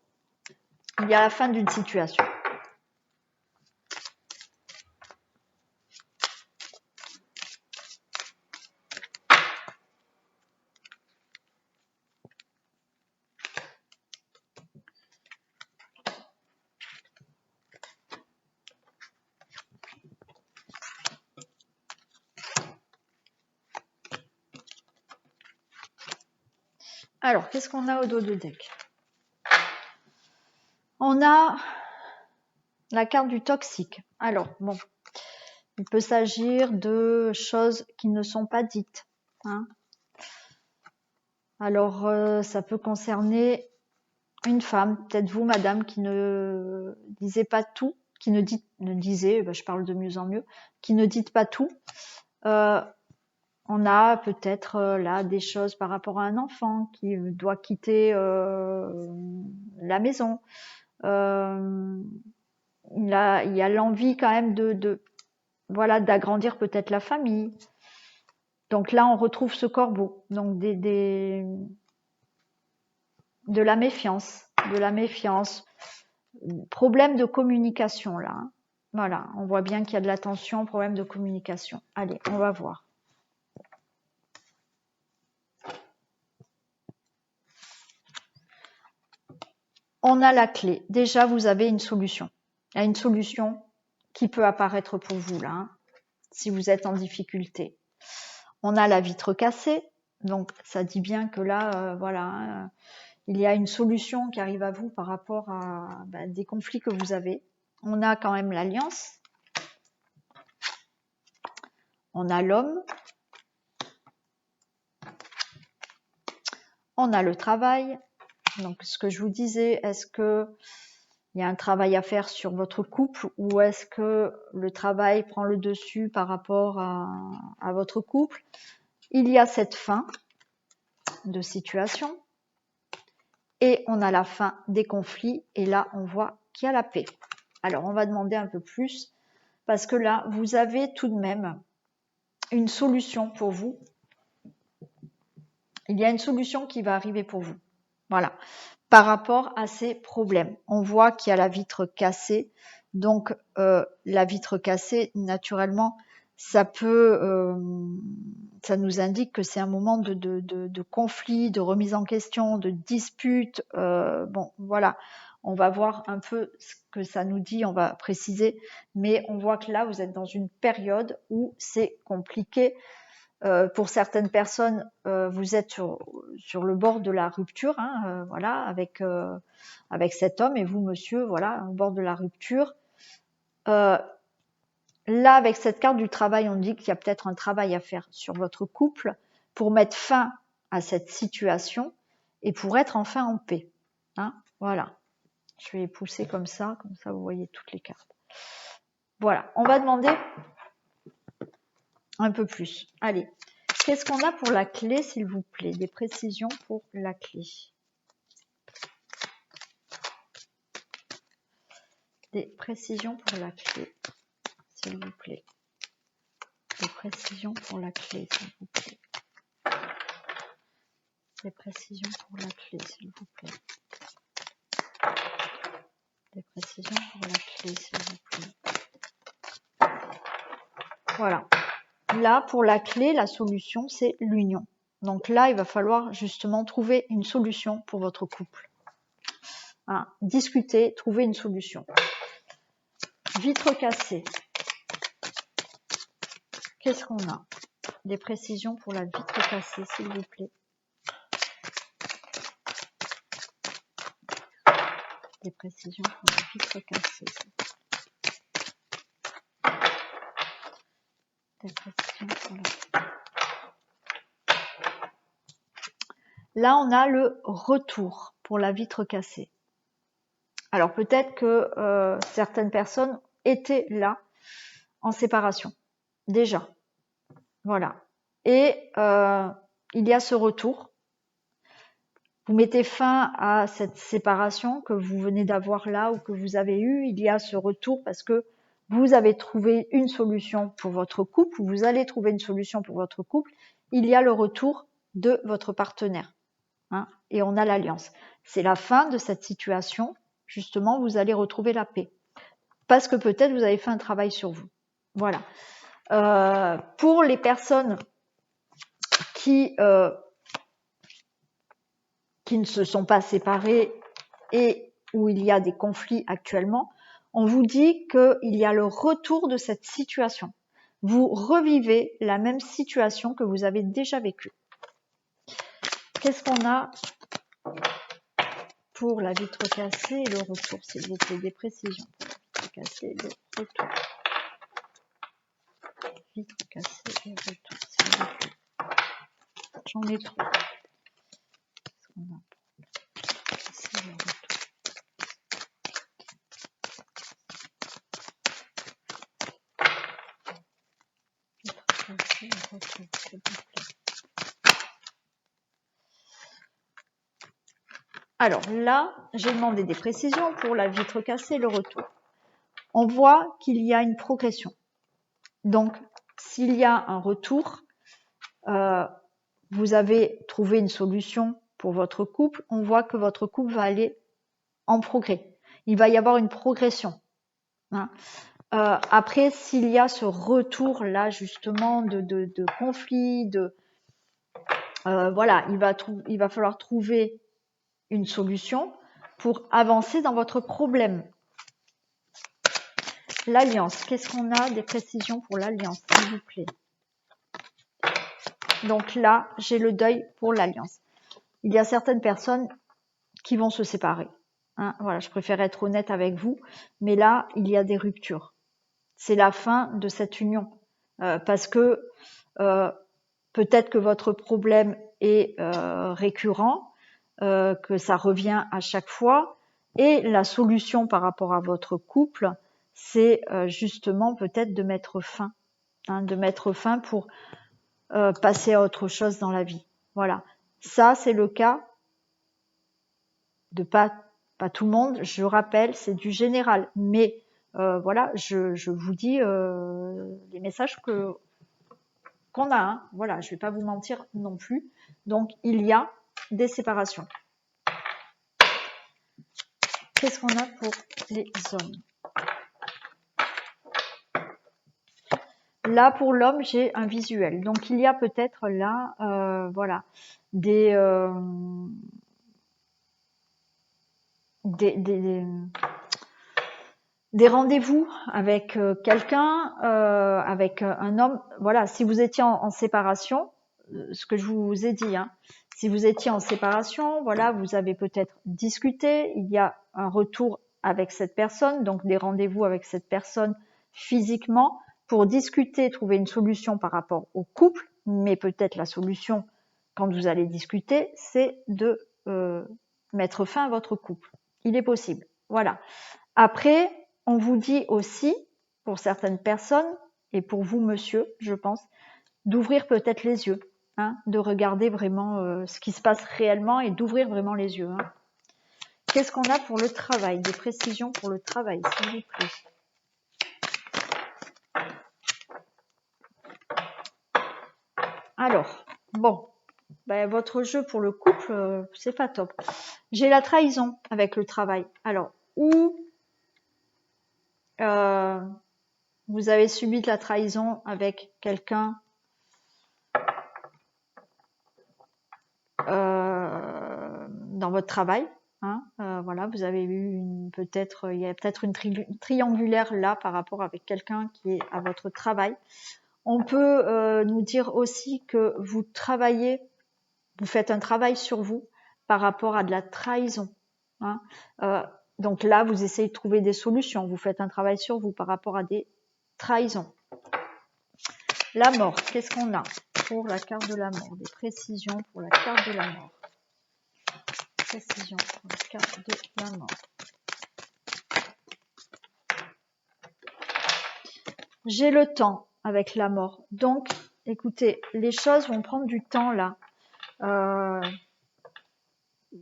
Il y a la fin d'une situation. Alors, qu'est-ce qu'on a au dos de deck? On a la carte du toxique. Alors, bon, il peut s'agir de choses qui ne sont pas dites. Hein. Alors, ça peut concerner une femme, peut-être vous, madame, qui ne disait pas tout, qui ne disait, je parle de mieux en mieux, qui ne dites pas tout. On a peut-être là des choses par rapport à un enfant qui doit quitter la maison. Il y a l'envie quand même voilà, d'agrandir peut-être la famille. Donc là, on retrouve ce corbeau. Donc de la méfiance. Problème de communication là. Hein. Voilà, on voit bien qu'il y a de la tension, problème de communication. Allez, on va voir. On a la clé. Déjà, vous avez une solution. Il y a une solution qui peut apparaître pour vous là, hein, si vous êtes en difficulté. On a la vitre cassée, donc ça dit bien que là, voilà, il y a une solution qui arrive à vous par rapport à des conflits que vous avez. On a quand même l'alliance. On a l'homme. On a le travail. Donc, ce que je vous disais, est-ce que il y a un travail à faire sur votre couple ou est-ce que le travail prend le dessus par rapport à votre couple? Il y a cette fin de situation et on a la fin des conflits et là, on voit qu'il y a la paix. Alors, on va demander un peu plus parce que là, vous avez tout de même une solution pour vous. Il y a une solution qui va arriver pour vous. Voilà. Par rapport à ces problèmes. On voit qu'il y a la vitre cassée. Donc, la vitre cassée, naturellement, ça nous indique que c'est un moment de conflit, de remise en question, de dispute. Bon, voilà. On va voir un peu ce que ça nous dit, on va préciser. Mais on voit que là, vous êtes dans une période où c'est compliqué. Pour certaines personnes, vous êtes sur le bord de la rupture, hein, voilà, avec cet homme et vous, monsieur, voilà, au bord de la rupture. Là, avec cette carte du travail, on dit qu'il y a peut-être un travail à faire sur votre couple pour mettre fin à cette situation et pour être enfin en paix. Hein, voilà. Je vais pousser comme ça vous voyez toutes les cartes. Voilà, on va demander un peu plus. Allez. Qu'est-ce qu'on a pour la clé, s'il vous plaît? Des précisions pour la clé. Des précisions pour la clé, s'il vous plaît. Des précisions pour la clé, s'il vous plaît. Des précisions pour la clé, s'il vous plaît. Des précisions pour la clé, s'il vous plaît. Voilà. Là, pour la clé, la solution, c'est l'union. Donc là, il va falloir justement trouver une solution pour votre couple. Hein, discuter, trouver une solution. Vitre cassée. Qu'est-ce qu'on a? Des précisions pour la vitre cassée, s'il vous plaît. Des précisions pour la vitre cassée. Des précisions pour la... Là, on a le retour pour la vitre cassée. Alors peut-être que certaines personnes étaient là en séparation, déjà. Voilà. Et il y a ce retour. Vous mettez fin à cette séparation que vous venez d'avoir là ou que vous avez eue. Il y a ce retour parce que vous avez trouvé une solution pour votre couple ou vous allez trouver une solution pour votre couple. Il y a le retour de votre partenaire. Hein, et on a l'alliance. C'est la fin de cette situation. Justement, vous allez retrouver la paix. Parce que peut-être vous avez fait un travail sur vous. Voilà. Pour les personnes qui ne se sont pas séparées et où il y a des conflits actuellement, on vous dit qu'il y a le retour de cette situation. Vous revivez la même situation que vous avez déjà vécue. qu'est-ce qu'on a pour la vitre cassée et le retour, s'il vous plaît, des précisions pour la vitre cassée et le retour. Vitre cassée et retour, s'il vous plaît. J'en ai trop. Qu'est-ce qu'on a pour casser et le retour? Vitre cassée et retour, s'il vous plaît. Alors là, j'ai demandé des précisions pour la vitre cassée et le retour. On voit qu'il y a une progression. Donc, s'il y a un retour, vous avez trouvé une solution pour votre couple, on voit que votre couple va aller en progrès. Il va y avoir une progression. Hein. Après, s'il y a ce retour-là, justement, de conflit, voilà, il va falloir trouver une solution pour avancer dans votre problème. L'alliance, qu'est-ce qu'on a des précisions pour l'alliance, s'il vous plaît? Donc là, j'ai le deuil pour l'alliance. Il y a certaines personnes qui vont se séparer. Hein, voilà, je préfère être honnête avec vous, mais là, il y a des ruptures. C'est la fin de cette union. Parce que peut-être que votre problème est récurrent, que ça revient à chaque fois, et la solution par rapport à votre couple, c'est justement peut-être de mettre fin. Hein, de mettre fin pour passer à autre chose dans la vie. Voilà. Ça, c'est le cas de pas tout le monde. Je rappelle, c'est du général. Mais voilà, je vous dis les messages qu'on a. Hein. Voilà, je vais pas vous mentir non plus. Donc, il y a des séparations. Qu'est-ce qu'on a pour les hommes? Là, pour l'homme, j'ai un visuel. Donc, il y a peut-être là, voilà, des rendez-vous avec quelqu'un, avec un homme. Voilà, si vous étiez en séparation, ce que je vous ai dit, hein, si vous étiez en séparation, voilà, vous avez peut-être discuté, il y a un retour avec cette personne, donc des rendez-vous avec cette personne physiquement pour discuter, trouver une solution par rapport au couple, mais peut-être la solution quand vous allez discuter, c'est de mettre fin à votre couple. Il est possible. Voilà. Après, on vous dit aussi, pour certaines personnes, et pour vous, monsieur, je pense, d'ouvrir peut-être les yeux, hein, de regarder vraiment ce qui se passe réellement et d'ouvrir vraiment les yeux. Hein. Qu'est-ce qu'on a pour le travail? Des précisions pour le travail, s'il vous plaît. Alors, bon, ben, votre jeu pour le couple, c'est pas top. J'ai la trahison avec le travail. Alors, où vous avez subi de la trahison avec quelqu'un dans votre travail. Hein, voilà, vous avez eu peut-être, il y a peut-être une triangulaire là par rapport avec quelqu'un qui est à votre travail. On peut nous dire aussi que vous travaillez, vous faites un travail sur vous par rapport à de la trahison. Hein. Donc là, vous essayez de trouver des solutions. Vous faites un travail sur vous par rapport à des trahisons. La mort, qu'est-ce qu'on a pour la carte de la mort? Des précisions pour la carte de la mort. Précision pour la carte de la mort. J'ai le temps avec la mort. Donc, écoutez, les choses vont prendre du temps là.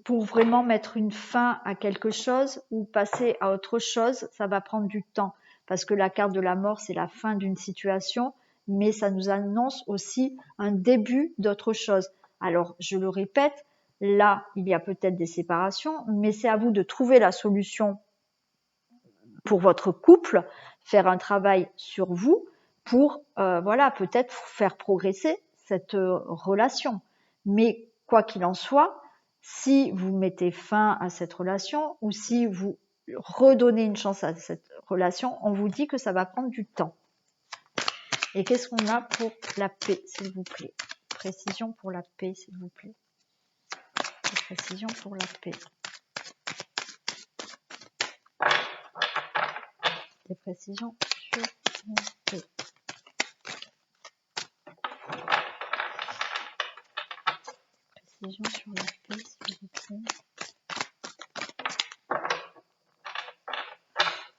Pour vraiment mettre une fin à quelque chose ou passer à autre chose, ça va prendre du temps. Parce que la carte de la mort, c'est la fin d'une situation, mais ça nous annonce aussi un début d'autre chose. Alors, je le répète, là, il y a peut-être des séparations, mais c'est à vous de trouver la solution pour votre couple, faire un travail sur vous pour, voilà, peut-être faire progresser cette relation. Mais quoi qu'il en soit, si vous mettez fin à cette relation ou si vous redonnez une chance à cette relation, on vous dit que ça va prendre du temps. Et qu'est-ce qu'on a pour la paix, s'il vous plaît? Précision pour la paix, s'il vous plaît. Des précisions pour la paix. Des précisions sur la paix. Précisions sur la paix, s'il vous plaît.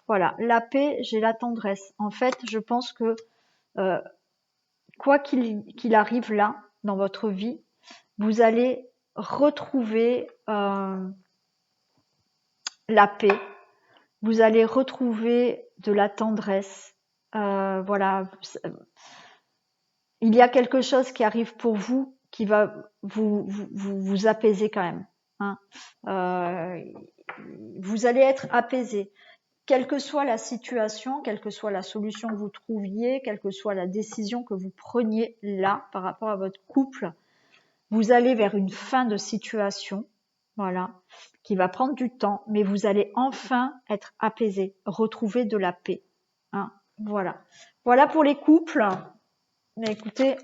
Voilà, la paix, j'ai la tendresse. En fait, je pense que quoi qu'il arrive là, dans votre vie, vous allez retrouver la paix, vous allez retrouver de la tendresse. Voilà, il y a quelque chose qui arrive pour vous qui va vous apaiser quand même. Hein. Vous allez être apaisé. Quelle que soit la situation, quelle que soit la solution que vous trouviez, quelle que soit la décision que vous preniez là par rapport à votre couple, vous allez vers une fin de situation, voilà, qui va prendre du temps, mais vous allez enfin être apaisé, retrouver de la paix. Hein, voilà. Voilà pour les couples. Mais écoutez,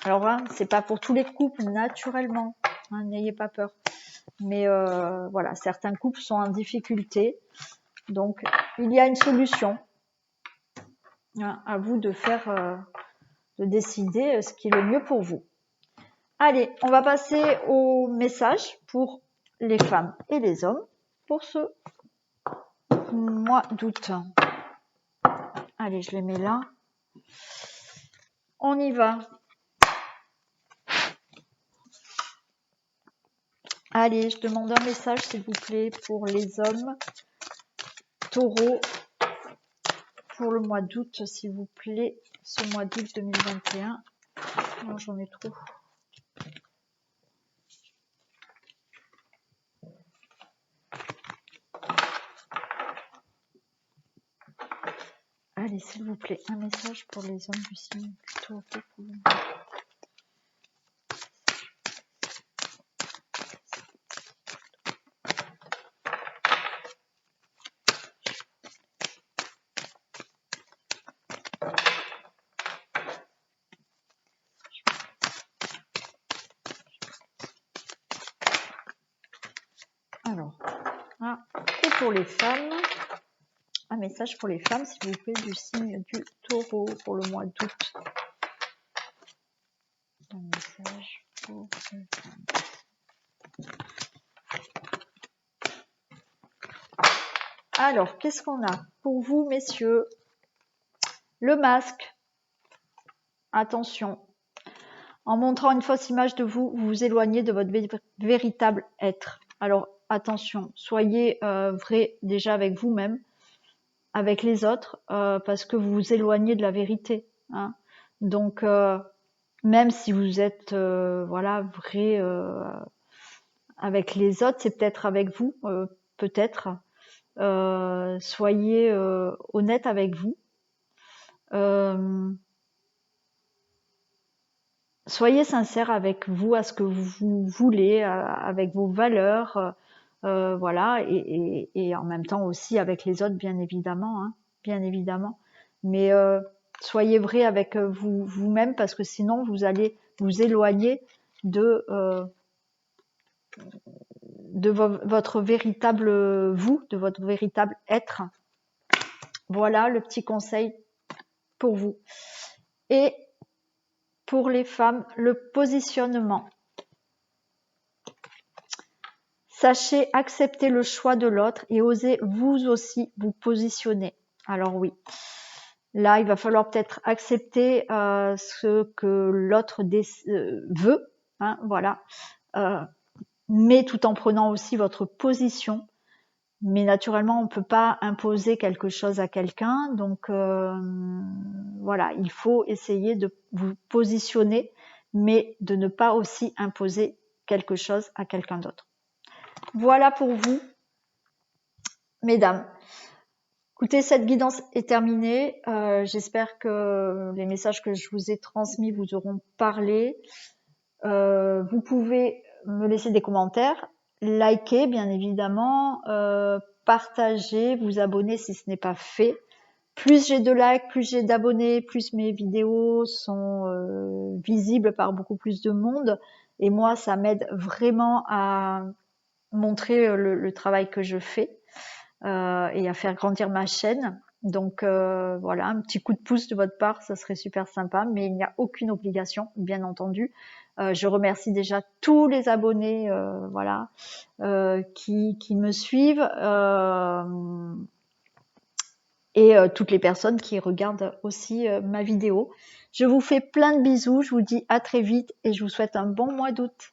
alors hein, c'est pas pour tous les couples naturellement, hein, n'ayez pas peur. Mais voilà, certains couples sont en difficulté. Donc, il y a une solution. Hein, à vous de faire, de décider ce qui est le mieux pour vous. Allez, on va passer au message pour les femmes et les hommes pour ce mois d'août. Allez, je les mets là. On y va. Allez, je demande un message, s'il vous plaît, pour les hommes. Taureau, pour le mois d'août, s'il vous plaît, ce mois d'août 2021. Non, j'en ai trop. Allez, s'il vous plaît, un message pour les hommes du signe du Taureau pour le mois d'août. Alors, ah, et pour les femmes, un message pour les femmes, s'il vous plaît, du signe du Taureau pour le mois d'août. Un message pour les femmes. Alors, qu'est-ce qu'on a pour vous, messieurs? Le masque. Attention. En montrant une fausse image de vous, vous vous éloignez de votre véritable être. Alors, attention, soyez vrai déjà avec vous-même, avec les autres, parce que vous vous éloignez de la vérité. Hein. Donc, même si vous êtes voilà vrai avec les autres, c'est peut-être avec vous, peut-être. Soyez honnête avec vous. Soyez sincère avec vous, à ce que vous voulez, avec vos valeurs, voilà, et en même temps aussi avec les autres, bien évidemment, hein, bien évidemment. Mais soyez vrai avec vous-même, parce que sinon vous allez vous éloigner de votre véritable vous, de votre véritable être. Voilà le petit conseil pour vous. Et pour les femmes, le positionnement. Sachez accepter le choix de l'autre et osez vous aussi vous positionner. Alors oui, là il va falloir peut-être accepter ce que l'autre veut, hein, voilà, mais tout en prenant aussi votre position. Mais naturellement, on ne peut pas imposer quelque chose à quelqu'un, donc voilà, il faut essayer de vous positionner, mais de ne pas aussi imposer quelque chose à quelqu'un d'autre. Voilà pour vous, mesdames. Écoutez, cette guidance est terminée. J'espère que les messages que je vous ai transmis vous auront parlé. Vous pouvez me laisser des commentaires, liker bien évidemment, partager, vous abonner si ce n'est pas fait. plus j'ai de likes, plus j'ai d'abonnés, plus mes vidéos sont visibles par beaucoup plus de monde. Et moi, ça m'aide vraiment à montrer le travail que je fais et à faire grandir ma chaîne. Donc voilà, un petit coup de pouce de votre part, ça serait super sympa, mais il n'y a aucune obligation, bien entendu. Je remercie déjà tous les abonnés, voilà, qui me suivent et toutes les personnes qui regardent aussi ma vidéo. Je vous fais plein de bisous, je vous dis à très vite et je vous souhaite un bon mois d'août.